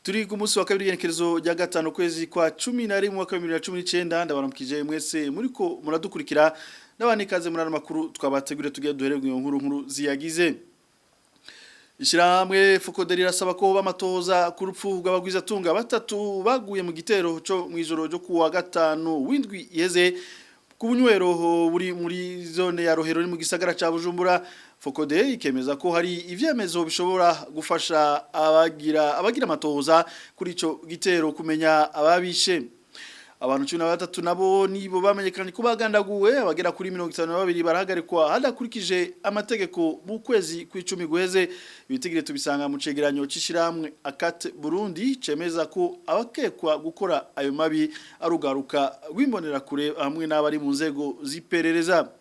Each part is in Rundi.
Turi ku munsi wa kabiri yenekerezo rya gatanu kwezi kwa 11 mwaka wa 2019 ndabaramukije mwese muriko muradukurikira n'abanikaze muri makuru twabategure tugiye duhererwe nkuru ziyagize. Ishiramwe Fokoderi irasaba ko bamatoza ku rupfu rw'abagwiza tunga batatu baguye mu gitero cyo mwijoro ryo kuwa gatanu windwi yeze ku bunywero buri muri zone ya Rohero ni mu gisagara ca Bujumbura. Fokode ikemeza ko hari ivyemezo bishobora gufasha abagira amatohoza kuri ico gitero kumenya ababishe. Abantu 13 nabo nibo bamenyekanye ko bagandaguwe abagera kuri 52 barahagarikwa hadakurikije amategeko mu kwezi kw'icumi guheze. Ibitigire tubisanga mu cegeranyo cishiramwe Akate Burundi cemeza ko abakekwa gukora ayo mabi arugaruka rw'imbonera kure hamwe n'abari mu nzego ziperereza.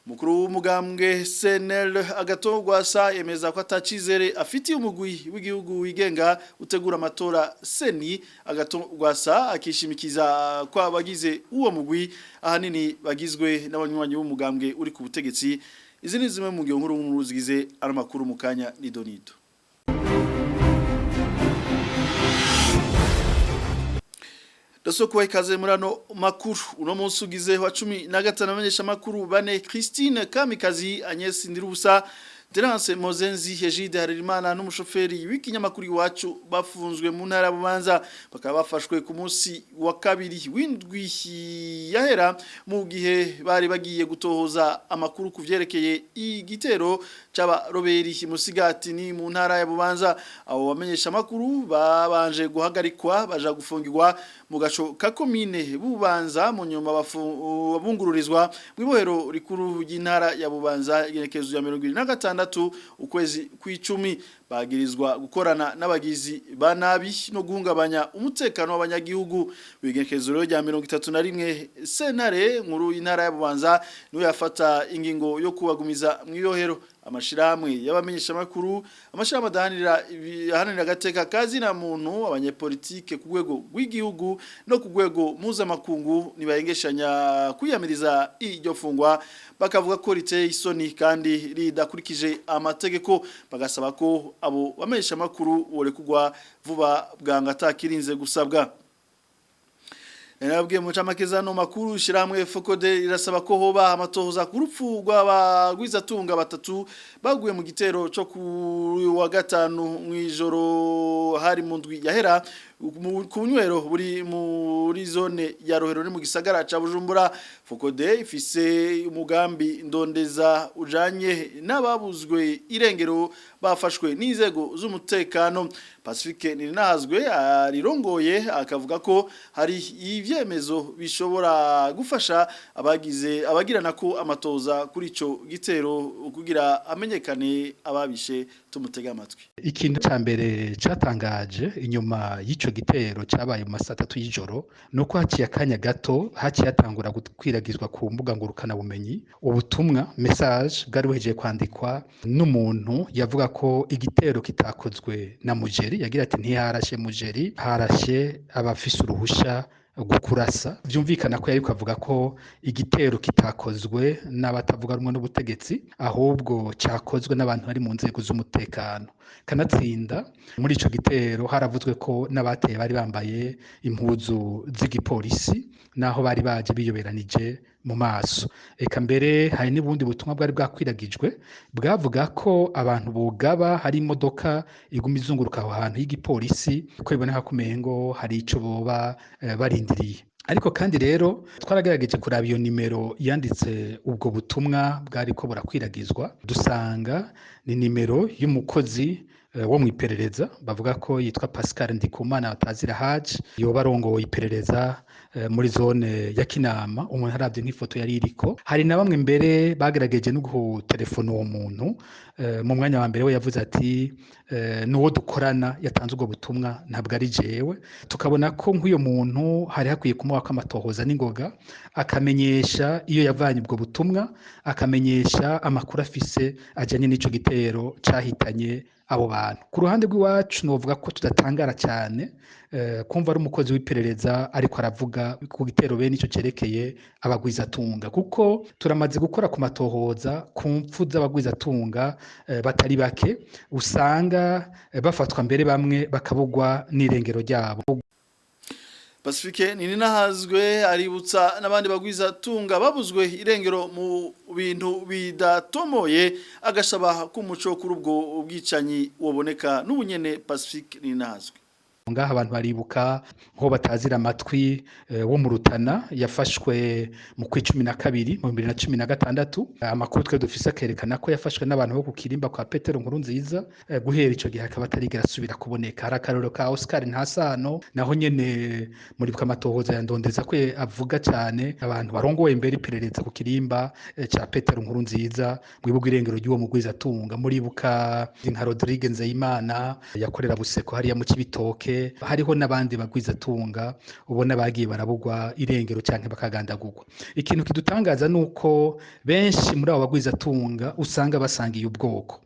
Mukuru w'umugambwe CNL Agatogwasa yemeza ko atacizere afitiye umugwi w'igihugu wigenga utegura amatora seni. Agatogwasa akishimikiza kwa bagize uwo mugwi ahanini bagizwe n'abanywanyi b'umugambwe uri ku butegetsi. Izi ni zimwe mu nkuru nkuru zigize aramakuru mu kanya ni Donito. Dasoko ikaze murano makuru uno munsi ugize wa 15 amenyesha makuru bane Christine Kamikazi Agnes Ndirubusa Terence Mozenzi Hejide Harerimana n'umushoferi w'ikinyamakuru iwacu bafunzwe mu ntara Bubanza bakaba bafashwe ku munsi wa kabiri windwi yahera mu gihe bari bagiye gutohoza amakuru kuvyerekeye igitero caba Roberi Musigati ni mu ntara ya Bubanza. Abo bamenyesha makuru babanje guhagarikwa baja gufungirwa mu gaco ka komine Bubanza mu nyuma babungururizwa mu ibohero rikuru y'intara ya Bubanza igenekezo ya 2026 ukwezi kw'icumi. Bagirizwa gukorana n'abagizi ba nabi no guhungabanya umutekano w'abanyagihugu. Bigenekezo ryo rya 31 sentare nkuru y'intara ya Bubanza niyo yafata ingingo yo kubagumiza mu ibohero. Amashiramwe y'abamenyesha makuru amashirama dahanira gateka kazi na muntu abanyepolitike ku rwego rw'igihugu no ku rwego mpuzamakungu nibayengeshanya kwiyamiriza iryo fungwa bakavuga ko riteye isoni kandi ridakurikije amategeko. Bagasaba ko abo bamenyesha makuru borekugwa vuba bwanga atakirinze gusabwa. Nabwiye mu camakizano makuru shiramwe Fokode irasaba ko hoba amatohoza ku rupfu rw'abagwiza tunga batatu baguye mu gitero cyo ku wa gatanu mwijoro hari mu ndwi yahera ku bunywero buri muri zone ya Rohero ni mu gisagara ca Bujumbura. Fokode ifise umugambi ndondeza ujanye n'ababuzwe irengero bafashwe n'inzego z'umutekano. Pacifique Nirinahazwe arirongoye akavuga ko hari ivyemezo bishobora gufasha abagirana ko amatoza kuri ico gitero kugira amenyekane ababishe. Tumutega amatwi. Ikintu ca mbere catangaje inyuma y'ico gitero cabaye mu masatatu y'ijoro nuko haciye akanya gato haciye atangura gukwiragizwa ku mbuga ngurukana bumenyi ubutumwa message bwari buhejeje kwandikwa n'umuntu yavuga ko igitero kitakozwe na Mujeri. Yagira ati ntiharashe Mujeri, harashe abafise uruhusha gukurasa. Vyumvikana ko yariko avuga ko igitero kitakozwe n'abatavuga rumwe n'ubutegetsi ahubwo cyakozwe n'abantu bari mu nzego z'umutekano. Kanatsinda muri ico gitero haravuzwe ko n'abateye bari bambaye impuzu z'igipolisi naho bari baje biyoberanije mu maso. Eka mbere hari n'ubundi butumwa bwari bwakwiragijwe bwavuga ko abantu bugaba hari imodoka iguma izunguruka aho hantu y'igipolisi ko biboneka kumengo hari ico boba barindiriye. Ariko kandi rero twaragerageje kuraba iyo nimero yanditse ubwo butumwa bwari ko burakwiragizwa dusanga ni nimero y'umukozi wo mwiperereza bavuga ko yitwa Pascal Ndikumana batazira Haji yoba arongoye iperereza muri zone ya Kinama. Umuntu aravye nk'ifoto yari iriko hari na bamwe mbere bagerageje no gutelefona uwo muntu mu mwanya wa mbere we yavuze ati nuwo dukorana yatanze ubwo butumwa ntabwo ari jewe. Tukabona ko nk'uyo muntu hari hakwiye kumuha amatohoza n'ingoga akamenyesha iyo yavanye ubwo butumwa akamenyesha amakuru afise ajanye n'ico gitero cahitanye abo bantu ku ruhande rw'iwacu novuga ko tudatangara cyane kumva ari umukozi w'iperereza ariko aravuga ku gitero bene ico cerekeye abagwizatunga kuko turamaze gukora ku matohoza ku mpfu z'abagwizatunga batari bake usanga bafatwa mbere bamwe bakabugwa n'irengero ryabo. Pacifique Nininahazwe aributsa n'abandi bagwiza tunga babuzwe irengero mu bintu bidatomoye agashaba k'umuco kuri ubwo ubwicanyi woboneka n'ubunyene. Pacifique Nininahazwe ngaha abantu baribuka nko batazira amatwi wo mu Rutana yafashwe mu kw'icumi na kabiri mu 2016 amakuru twe dufise akerekana ko yafashwe n'abantu bo ku Kirimba kwa Petero Nkurunziza guhera ico gihe akaba atarigera asubira kuboneka. Hari akarorero ka Oscar Ntasano naho nyene muri bw'amatohoza yandondeza ko avuga cyane abantu barongoye imbere iperereza ku Kirimba ca Petero Nkurunziza mwibuga irengero ry'uwo mugwiza tunga. Muribuka nka Rodrigue Nzeyimana yakorera Buseko hariya mu Kibitoke, hariho n'abandi bagwiza tunga ubona bagiye barabugwa irengero canke bakagandagurwa. Ikintu kidutangaza nuko benshi muri abo bagwiza tunga usanga basangiye ubwoko,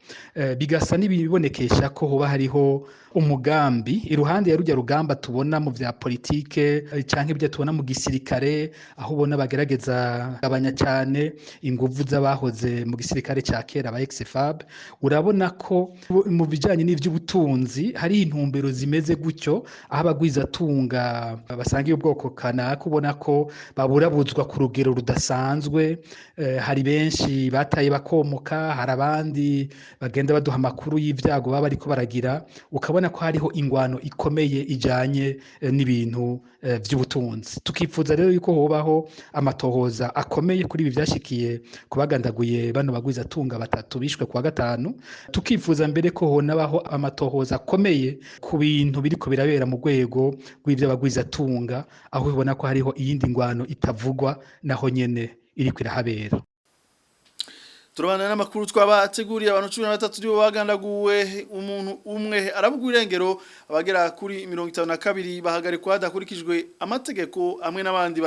bigasa n'ibibonekesha ko hoba hariho umugambi iruhande ya rujya rugamba tubona mu vya politike canke ibyo tubona mu gisirikare aho ubona bagerageza gabanya cyane inguvu z'abahoze mu gisirikare ca kera ba ex-FAB. Urabona ko mu bijanye n'ivy'ubutunzi hari intumbero zimeze gutyo aho abagwiza tunga basangiye ubwoko kanaka ubona ko baburabuzwa ku rugero rudasanzwe. Hari benshi bataye bakomoka, hari abandi bagenda baduha amakuru y'ivyago baba ariko baragira, ukabona ko hariho ingwano ikomeye ijanye n'ibintu vy'ubutunzi. Tukifuza rero yuko hobaho amatohoza akomeye kuri ibi vyashikiye kubagandaguye bano bagwiza tunga batatu bishwe kwa gatanu. Tukifuza mbere ko honabaho amatohoza akomeye ku bintu biriko birabera mu rwego rw'ivyo bagwiza tunga, aho ubona ko hariho iyindi ngwano itavugwa naho nyene iriko irahabera. Turabana n'amakuru twabateguriye abantu 13 ribo bagandaguwe, umuntu umwe arabugwa irengero, abagera kuri 52 bahagarikwa hadakurikijwe amategeko, amwe n'abandi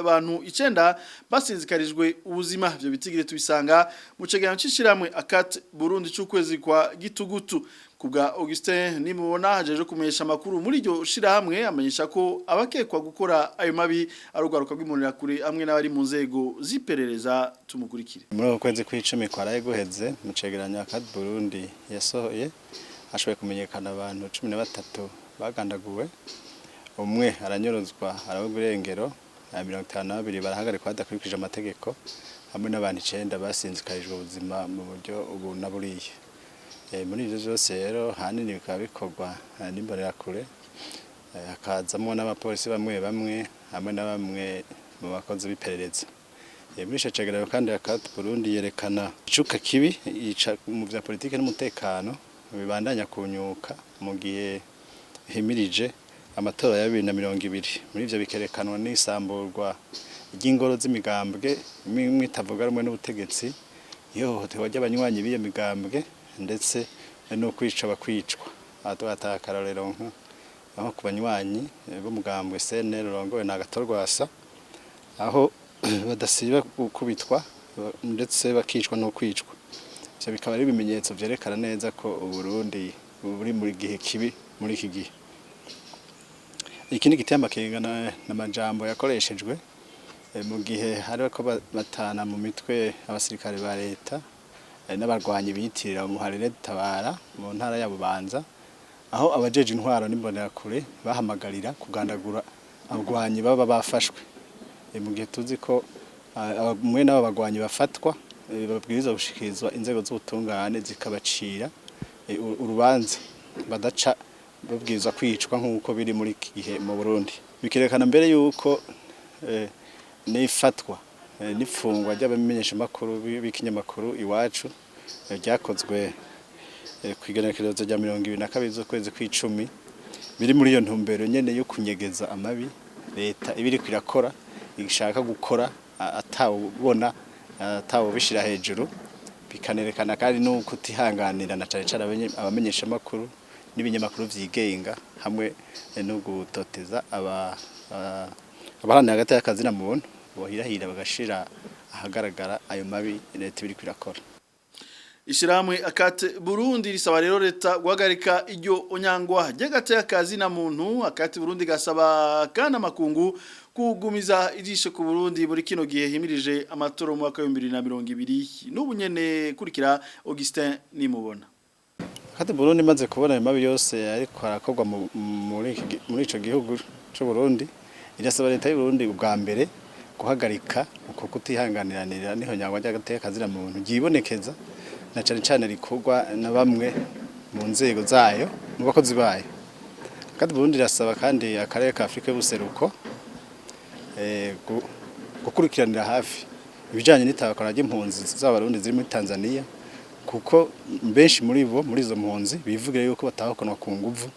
abantu 9 basinzikarijwe ubuzima. Ivyo bitigire tubisanga mu cegeranyo c'ishiramwe Akat Burundi c'ukwezi kwa Gitugutu. Kubwa Augustin Nimubona hajeje kumenyesha amakuru muri iryo shirahamwe, amenyesha ko abakekwa gukora ayo mabi arugaruka rw'imonera kure amwe n'abari mu nzego ziperereza. Tumukurikire. Muri ukwezi kw'icumi kwaraye guheze mu cegeranyo Akat Burundi yasohoye hashoboye kumenyekana abantu 13 bagandaguwe, umwe aranyorozwa arabugwa irengero, 52 barahagarikwa hadakurikije amategeko, hamwe n'abantu 9 basinzikarijwe ubuzima mu buryo ubu na buriye. Muri ivyo vyose rero hanini bikaba bikorwa n'imbonera kure, hakazamwo n'abapolisi bamwe bamwe hamwe na bamwe mu bakozi b'iperereza. Muri ico cegeranyo kandi Akat Burundi yerekana icuka kibi mu vya politike n'umutekano bibandanya kunyuka mu gihe himirije amatora ya 2020. Muri ivyo bikerekanwa n'isamburwa ry'ingoro z'imigambwe imwe itavuga rumwe n'ubutegetsi, ihohoterwa ry'abanywanyi b'iyo migambwe, ndetse no kwica bakwicwa. Atwata akarorero aho ku banywanyi b'umugambwe CNL rongowe na Gatorwasa, aho badasiba gukubitwa ndetse bakicwa no kwicwa. Ivyo bikaba ari ibimenyetso vyerekana neza ko Burundi buri muri gihe kibi muri iki gihe. Ikindi giteye amakenga n'amajambo yakoreshejwe mu gihe hari ko batana mu mitwe abasirikare ba leta n'abarwanyi biyitirira umuharire tabara mu ntara ya Bubanza, aho abajeje intwaro n'imbonera kure bahamagarira kugandagura abarwanyi baba bafashwe. Mu gihe tuzi ko mwe n'aba barwanyi bafatwa babwirizwa gushikirizwa inzego z'ubutungane zikabacira urubanza, badaca babwirizwa kwicwa nk'uko biri muri iki gihe mu Burundi. Bikerekana mbere yuko n'ifatwa n'ifungwa ry'abamenyesha makuru b'ikinyamakuru Iwacu ryakozwe kwigenekerezo rya 22 z'ukwezi kw'icumi biri muri iyo ntumbero nyene yo kunyegeza amabi leta ibiri kwirakora, igishaka gukora atawubona atawubishira hejuru. Bikanerekana kandi no kutihanganira na cane cane abamenyesha makuru n'ibinyamakuru vyigenga hamwe no gutoteza abaharanira hagati y'akazi na muntu bohirahira bagashira ahagaragara ayo mabi leta ibiri kwirakora. Ishiramwe akate Burundi risaba rero leta guhagarika iryo onyangwa ry'agateka kazi na muntu. Akate Burundi gasaba kana makungu kugumiza ijisho ku Burundi muri kino gihe himirije amatora mu mwaka wa 2020. N'ubu nyene kurikira Augustin Nimubona. Akate Burundi maze kubona mabi yose ariko arakorwa muri ico gihugu cyo Burundi, irasaba leta y'u Burundi ubwa mbere guhagarika uko kutihanganiranira niho nyangwa ry'agateka kazi na muntu gibonekeza na cyane rikorwa na bamwe mu nzego zayo mu bakozi bayo. Akate Burundi rasaba kandi akarere ka Afrika y'ubuseruko gukurikiranira hafi ibijanye n'itabakora ry'impunzi z'abarundi ziri muri Tanzania, kuko benshi muri bo muri izo mpunzi bivugira yuko batahukana ku nguvu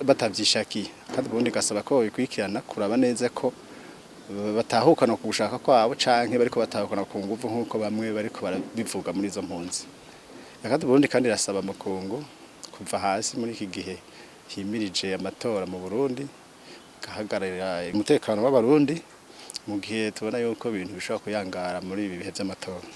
batavyishakiye. Akate Burundi gasaba ko bikurikirana kuraba neza ko batahukana ku gushaka kwabo canke bariko batahukana ku nguvu nkuko bamwe bariko barabivuga muri izo mpunzi. Akate Burundi kandi rasaba amakungu kuva hasi muri iki gihe himirije amatora mu Burundi, gahagararira umutekano w'abarundi mu gihe tubona yuko ibintu bishobora kuyangara muri ibi bihe by'amatora.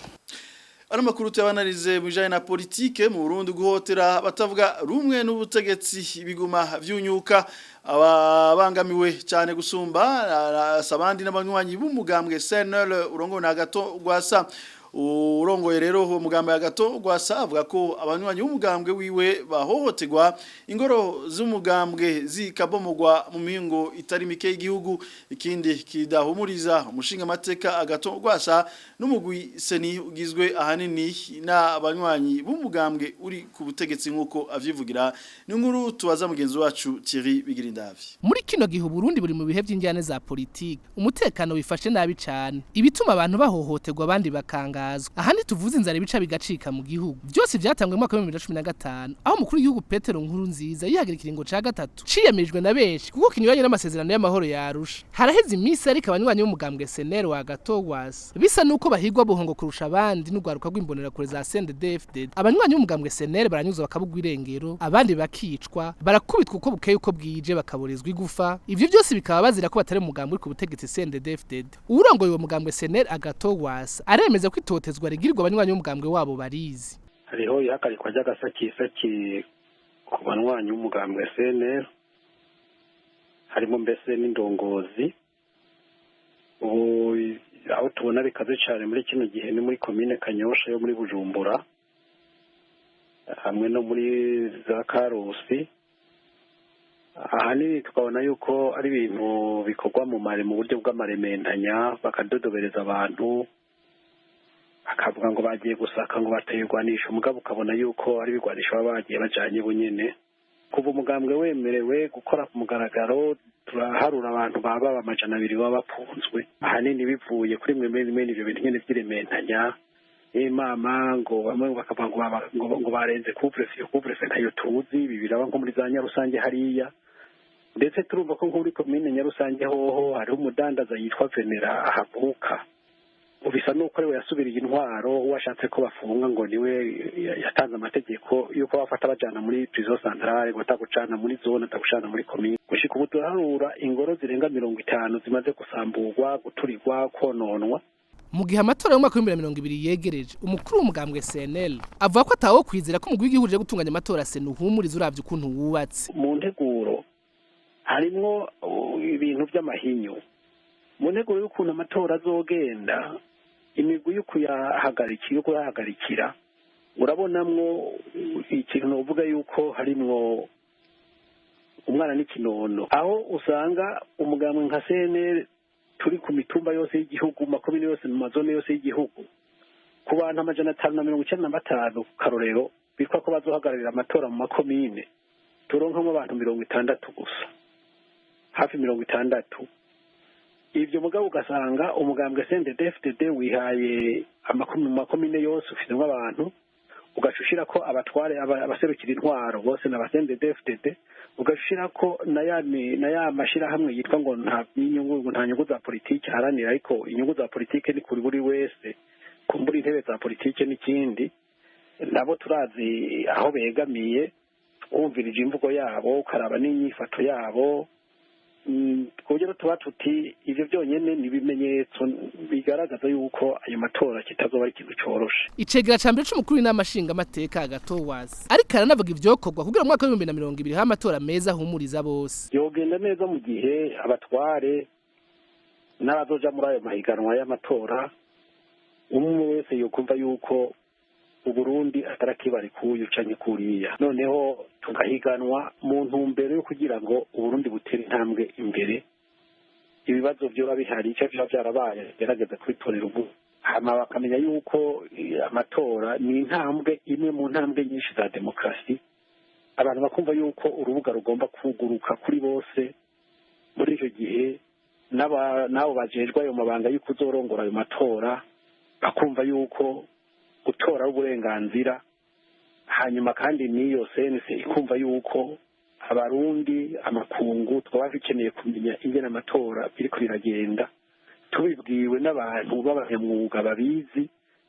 Ano makuru tuyabanarize mu bijanye na politike mu Burundi guhotera batavuga rumwe n'ubutegetsi biguma vyunyuka ababangamiwe cyane gusumba sabandi n'abanywanyi b'umugambwe CNL urongo na gato gwasa urongoye rero umugambwe gato gwasa avuga ko abanywanyi b'umugambwe wiwe bahohoterwa ingoro z'umugambwe zikabomogwa mu mingo itari mike y'igihugu. Ikindi kidahumuriza umushinga amateka agato gwasa n'umugwi seni ugizwe ahanini n'abanywanyi b'umugambwe uri ku butegetsi nkuko avyivugira. N'inkuru tubaza mugenzi wacu Thierry Bigirindavyi. Muri kino gihe Burundi buri mu bihe by'injyane za politike, umutekano wifashe nabi cyane, ibituma abantu bahohoterwa abandi bakanga. Ahandi tuvuze inzara ibica bigacika mu gihugu. Byose byatangwe mu mwaka wa 2015 aho mukuru w'igihugu Petero Nkurunziza yihagarika ikiringo ca gatatu ciyemejwe na benshi kuko kinyuranye n'amasezerano y'amahoro ya Arusha. Haraheze iminsi ariko abanywanyi b'umugambwe CNL wa Gatogwasa bisa nuko bahigwa buhongo kurusha abandi n'ugwaruka rw'imbonera kure za CNDD-FDD. Abanywanyi b'umugambwe CNL baranyuzwa bakabugwa irengero, abandi bakicwa, barakubitwa uko bukeye uko bwije bakaborezwa igufa. Ivyo byose bikaba bazira ko batari umugambwe ku butegetsi CNDD-FDD. Urongoye uwo mugambwe CNL Agatogwasa aremeza ko itotezwa rigirirwa abanywanyi b'umugambwe wabo barizi. Hariho ihagarikwa ry'agasakisaki ku banywanyi b'umugambwe CNL, harimo mbese n'indongozi. Aho tubona bikaze cyane muri kino gihe ni muri komine Kanyosha yo muri Bujumbura hamwe no muri za Karusi. Ahanini tukabona yuko ari ibintu bikorwa mu buryo bw'amarementanya, bakadodobereza abantu akavuga ngo bagiye gusaka ngo batayirwanisha, umugabo ukabona yuko ari bigwanisha bagiye bajanye bunyene. Kuva umugambwe wemerewe gukora ku mugaragaro turaharura abantu baba 200 baba bapunzwe, ahanini bivuye kuri mwe ivyo bintu nyene vy'irementanya. Mama ngo bamwe bakavuga ngo barenze couvre-feu ntayo tuzi, bibiraba nko muri za Nyarusange hariya. Ndetse turumva ko muri komine Nyarusange hoho hari umudandaza yitwa Venera ahavuka. Ubisa nuko ari we yasubiriye intwaro washatse ko bafunga ngo niwe yatanze amategeko yuko bafata bajana muri prison centrale ngo tagucana muri zone tagucana muri komine. Gushika ubu turaharura ingoro zirenga 50 zimaze gusamburwa, guturirwa, kononwa. Mu gihe amatora y'umwaka wa 2020 yegereje, umukuru w'umugambwe CNL avuga ko ataho kwizera ko umugwi w'igihurije gutunganya amatora senuhumuriza uravye ukuntu wubatse. Mu nteguro harimo ibintu by'amahinyu. Mu nteguro y'ukuntu amatora azogenda, imigwi yo kuyahagarikira urabonamwo ikintu novuga yuko harimwo umwana n'ikinono, aho usanga umugambwe nka CNL turi ku mitumba yose y'igihugu, makomine yose mu mazone yose y'igihugu, ku bantu 595 karorero bitwa ko bazohagararira amatora mu makomine, turonkamo abantu 60 gusa, hafi 60. Ivyo mugabo ugasanga umugambwe CNDD-FDD wihaye makomine yose ufitemo abantu, ugashushira ko abatware abaserukira intwaro bose na CNDD-FDD, ugashushira ko na ya mashira hamwe yitwa ngo nta nyungu za politike haranira, ariko inyungu za politike ni kuri buri wese, kumbura intebe za politike n'ikindi. Nabo turazi aho begamiye, wumvirije imvugo yabo, ukaraba n'inyifato yabo, twongera tuba tuti ivyo byonyene ni ibimenyetso bigaragaza yuko ayo matora kitazoba ari ikintu coroshe. Icegera ca mbere c'umukuru w'inama nshingamateka Agatowazi ariko aranavuga ivyokorwa kugira mu mwaka wa 2020 amatora meza ahumuriza bose. Yogenda neza mu gihe abatware n'abazoja muri ayo mahiganwa y'amatora umwe wese yokumva yuko Uburundi atarakibari kuyu canke kuriya, noneho tugahiganwa mu ntumbero yo kugira ngo Uburundi butere intambwe imbere. Ibibazo vyoba bihari ico vyoba vyarabaye gerageza kubitorera ubu hama bakamenya yuko amatora ni intambwe imwe mu ntambwe nyinshi za demokrasi. Abantu bakumva yuko urubuga rugomba kuguruka kuri bose muri icyo gihe nabo bajejwe ayo mabanga y'uko uzorongora ayo matora bakumva yuko gutora uburenganzira, hanyuma kandi n'iyo sense ikumva yuko abarundi amakungu twaba bikeneye kumenya ingene amatora biriko biragenda, tubibwiwe n'abantu b'abanyamwuga babizi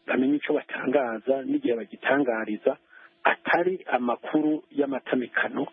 bamenye ico batangaza n'igihe bagitangariza atari amakuru y'amatamikano.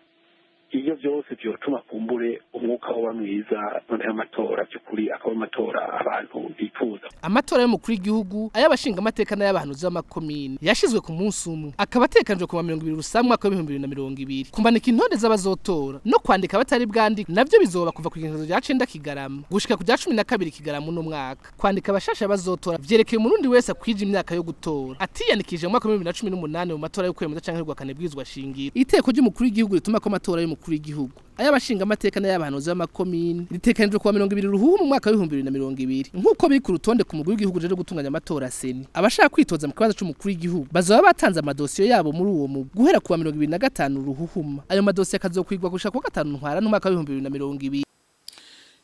Iyo byose byotuma kumbure umwuka woba mwiza none amatora by'ukuri akaba amatora abantu bifuza. Amatora y'umukuru w'igihugu ay'abashinga amateka n'ay'abantu z'amakomine yashizwe ku munsi umwe akaba atekanijwe ku 20 rusanzwe mwaka wa 2020 kumbanika intonde z'abazotora no kwandika abatari bwandika navyo bizoba kuva ku igenekerezo rya 9 Kigarama gushika ku rya 12 Kigarama no mwaka. Kwandika abashasha bazotora vyerekeye umurundi wese akwije imyaka yo gutora atiyandikije mu mwaka wa 2018 mu matora yo kwemeza canke rwakane bwizwa shingiro. Iteko ry'umukuru w'igihugu rituma ko amatora y'umukuru w'igihugu ay'abashinga amateka n'ay'abantu z'amakomine ritekanijwe ku 20 ruhuhu mu mwaka wa 2020 nkuko biri ku rutonde ku mugwi w'igihugu rero gutunganya amatora seni. Abashaka kwitoza mu kibazo c'umukuru w'igihugu bazoba batanze amadosiyo yabo muri uwo mugwi guhera ku 2025 ruhuhuma. Ayo madosiyo akazokwigwa gushika ku 5 ntwara no mwaka wa 2020.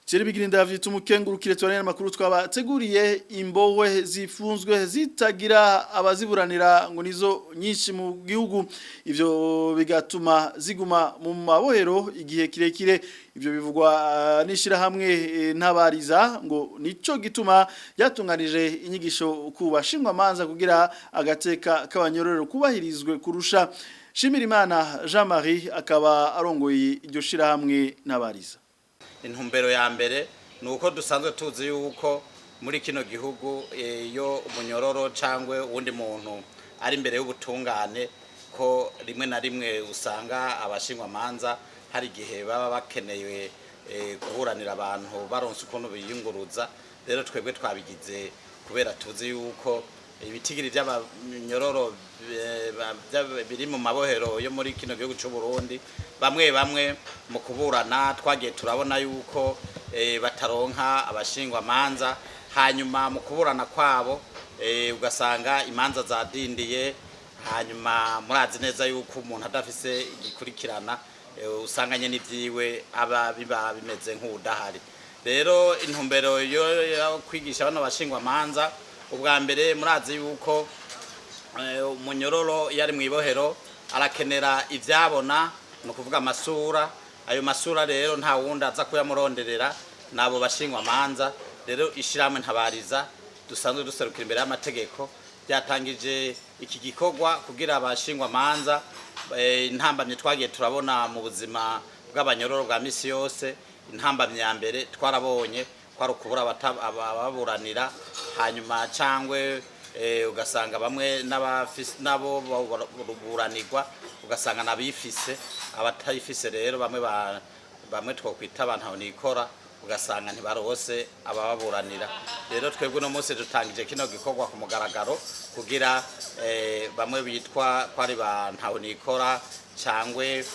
Chere bigirinda yavyita umukengurukire twarane makuru twabateguriye. Imbowe zifunzwe zitagira abaziburanira ngo nizo nyinshi mu gihugu, ivyo bigatuma ziguma mu mabohero igihe kirekire. Ivyo bivugwa nishira hamwe ntabariza ngo nico gituma yatunganije inyigisho kubashingwa manza kugira agateka kabanyorero kubahirizwe kurusha. Shimirimana Jean-Marie akaba arongoye iryo shira hamwe ntabariza. Intumbero ya mbere nuko dusanzwe tuzi yuko muri kino gihugu iyo umunyororo cangwe uwundi muntu ari imbere y'ubutungane ko rimwe na rimwe usanga abashingwa manza hari gihe baba bakeneye guhuranira abantu baronse ukuntu biyunguruza. Rero twebwe twabigize kubera tuzi yuko ibitigiri by'abanyororo biri mu mabohero yo muri kino gihugu cy'u Burundi bamwe mu kuburana twagiye turabona yuko bataronka abashingwa manza, hanyuma mu kuburana kwabo ugasanga imanza zadindiye, hanyuma murazi neza yuko umuntu adafise igikurikirana usanganye n'ivyiwe aba biba bimeze nk'udahari. Rero intumbero yo kwigisha bano bashingwa manza ubwa mbere murazi yuko umunyororo yari mu ibohero arakenera ivyabona no kuvuga amasura. Ayo masura rero nta wundi aza kuyamuronderera nabo bashingwa manza. Rero ishiramwe ntabariza dusanzwe duserukira imbere y'amategeko byatangije iki gikorwa kugira abashingwa manza intambamye twagiye turabona mu buzima bw'abanyororo bwa misi yose. Intambamye ya mbere twarabonye kwari ukubura ababuranira, hanyuma cangwe ugasanga bamwe nabo buranirwa ugasanga nabifise abatayifise. Rero bamwe twokwita abantu aho nikora ugasanga ntibarose abababuranira. Rero twebwe no munsi dutangije kino gikorwa ku mugaragaro kugira bamwe bitwa kwari bantu aho nikora cangwe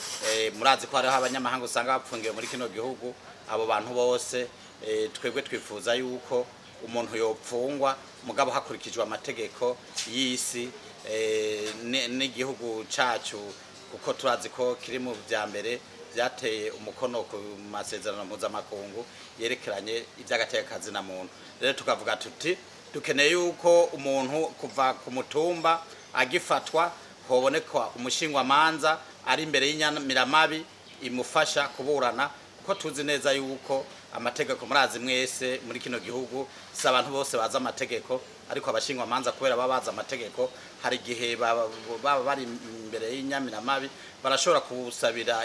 murazi ko hariho abanyamahanga usanga bapfungiwe muri kino gihugu. Abo bantu bose twebwe twifuza yuko umuntu yopfungwa mugabo hakurikijwe amategeko y'isi n'igihugu cacu, kuko turazi ko kiri mu bya mbere byateye umukono ku masezerano mpuzamakungu yerekeranye iby'agatekakazi na muntu. Rero tukavuga tuti dukeneye yuko umuntu kuva ku mutumba agifatwa hoboneka umushingwa manza ari imbere y'inyamiramabi imufasha kuburana, kuko tuzi neza yuko amategeko murazi mwese muri kino gihugu si abantu bose baza amategeko, ariko abashingwa manza kubera baba baza amategeko hari gihe baba bari imbere y'inyamiramabi barashobora kusabira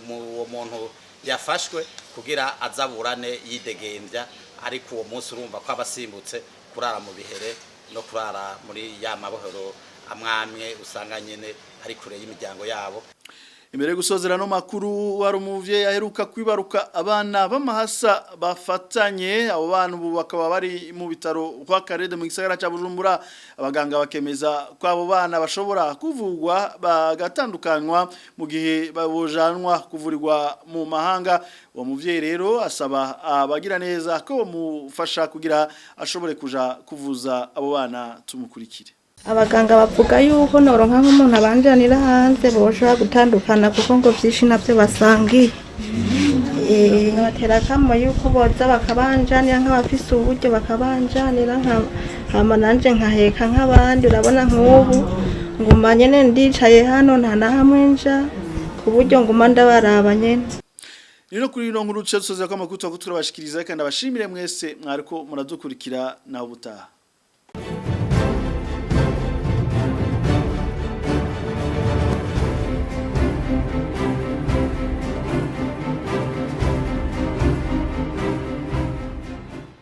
uwo muntu yafashwe kugira azaburane yidegembya ariko uwo munsi urumva ko abasimbutse kurara mu bihere no kurara muri ya mabohero amwamwe usanga nyene ari kure y'imiryango yabo. Imbere gusozera no makuru wari umuvyeyi aheruka kwibaruka abana b'amahasa bafatanye abo bana ubu bakaba bari mu bitaro kwa Karede mu gisagara ca Bujumbura abaganga bakemeza ko abo bana bashobora kuvugwa bagatandukanywa mu gihe babojanwa kuvurirwa mu mahanga. Uwo muvyeyi rero asaba abagira neza ko bamufasha kugira ashobore kuja kuvuza abo bana. Tumukurikire. Abaganga bavuga yuko noronka nk'umuntu abanjanira hanze boshobora gutandukana kuko ngo byinshi navyo basangiye batera kamo yuko boza bakabanjanira nk'abafise uburyo bakabanjanira hama nanje nkaheka nk'abandi urabona nk'ubu nguma nyene ndicaye hano nta na hamwe nja ku buryo nguma ndabaraba nyene. Nino kuri ino nkuru cyo soza ko amakuto turabashikiriza kandi abashimire mwese mwariko muradukurikira na ubutaha.